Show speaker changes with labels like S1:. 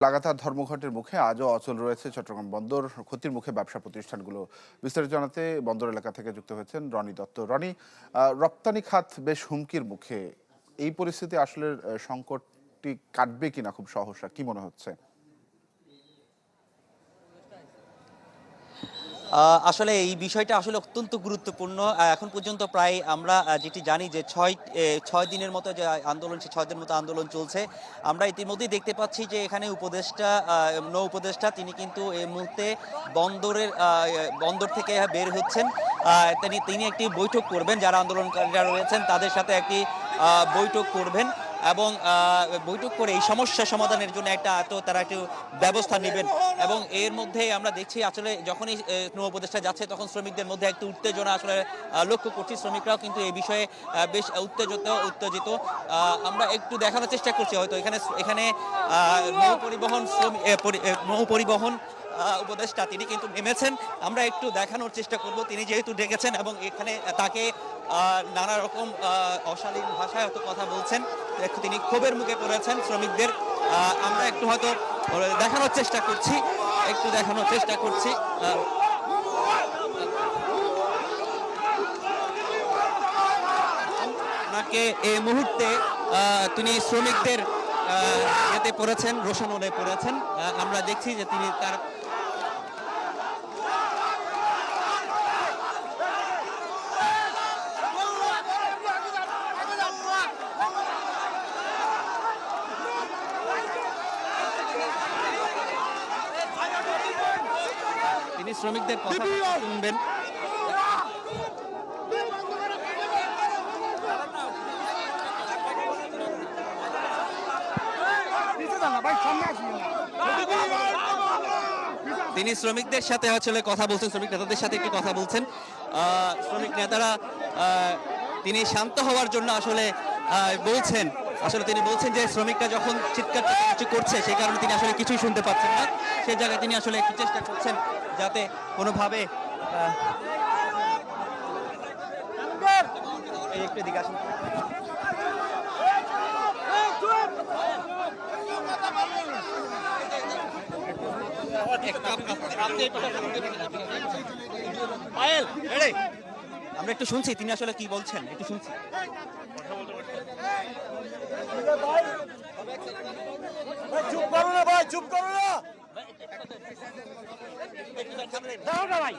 S1: লাগাতার ধর্মঘটের মুখে আজও অচল রয়েছে চট্টগ্রাম বন্দর। ক্ষতির মুখে ব্যবসা প্রতিষ্ঠানগুলো। বিস্তারিত জানাতে বন্দর এলাকা থেকে যুক্ত হয়েছেন রনি দত্ত। রনি, রপ্তানি খাত বেশ হুমকির মুখে। এই পরিস্থিতি আসলে সংকটটি কাটবে কিনা খুব সহসা, কি মনে হচ্ছে?
S2: আসলে এই বিষয়টা আসলে অত্যন্ত গুরুত্বপূর্ণ। এখন পর্যন্ত প্রায় আমরা যেটি জানি যে ৬ দিনের মতো যে আন্দোলন, সে ৬ দিনের মতো আন্দোলন চলছে। আমরা ইতিমধ্যেই দেখতে পাচ্ছি যে এখানে নৌ উপদেষ্টা তিনি কিন্তু এই মুহূর্তে বন্দর থেকে বের হচ্ছেন। তিনি একটি বৈঠক করবেন, যারা আন্দোলনকারীরা রয়েছেন তাদের সাথে একটি বৈঠক করবেন এবং বৈঠক করে এই সমস্যা সমাধানের জন্য তারা একটু ব্যবস্থা নেবেন। এবং এর মধ্যে আমরা দেখছি আসলে যখনই নৌ উপদেষ্টা যাচ্ছে তখন শ্রমিকদের মধ্যে একটু উত্তেজনা আসলে লক্ষ্য করছি। শ্রমিকরাও কিন্তু এই বিষয়ে বেশ উত্তেজিত। আমরা একটু দেখানোর চেষ্টা করছি, হয়তো এখানে নৌ পরিবহন উপদেষ্টা তিনি কিন্তু নেমেছেন। আমরা একটু দেখানোর চেষ্টা করব, তিনি যেহেতু ডেকেছেন এবং এখানে তাকে নানা রকম অশালীন ভাষায় হয়তো কথা বলছেন, একটু তিনি ক্ষোভের মুখে পড়েছেন শ্রমিকদের। আমরা একটু হয়তো দেখানোর চেষ্টা করছি। ওনাকে এই মুহূর্তে তিনি শ্রমিকদের এতে পড়েছেন, রোষানলে পড়েছেন। আমরা দেখছি যে তিনি শ্রমিকদের কথা শুনবেন। তিনি শ্রমিকদের সাথে আসলে কথা বলছেন, শ্রমিক নেতাদের সাথে একটু কথা বলছেন। শ্রমিক নেতারা তিনি শান্ত হওয়ার জন্য আসলে বলছেন। তিনি বলছেন যে শ্রমিকরা যখন চিৎকার চেঁচামেচি করছে সেই কারণে তিনি আসলে কিছুই শুনতে পাচ্ছেন না। সেই জায়গায় তিনি আসলে একটু চেষ্টা করছেন যাতে কোনোভাবে একটু এদিকে আসেন। আমরা একটু শুনছি তিনি আসলে কি বলছেন, একটু শুনছি।
S3: চুপ করো না ভাই, চুপ করো না। দাও না ভাই।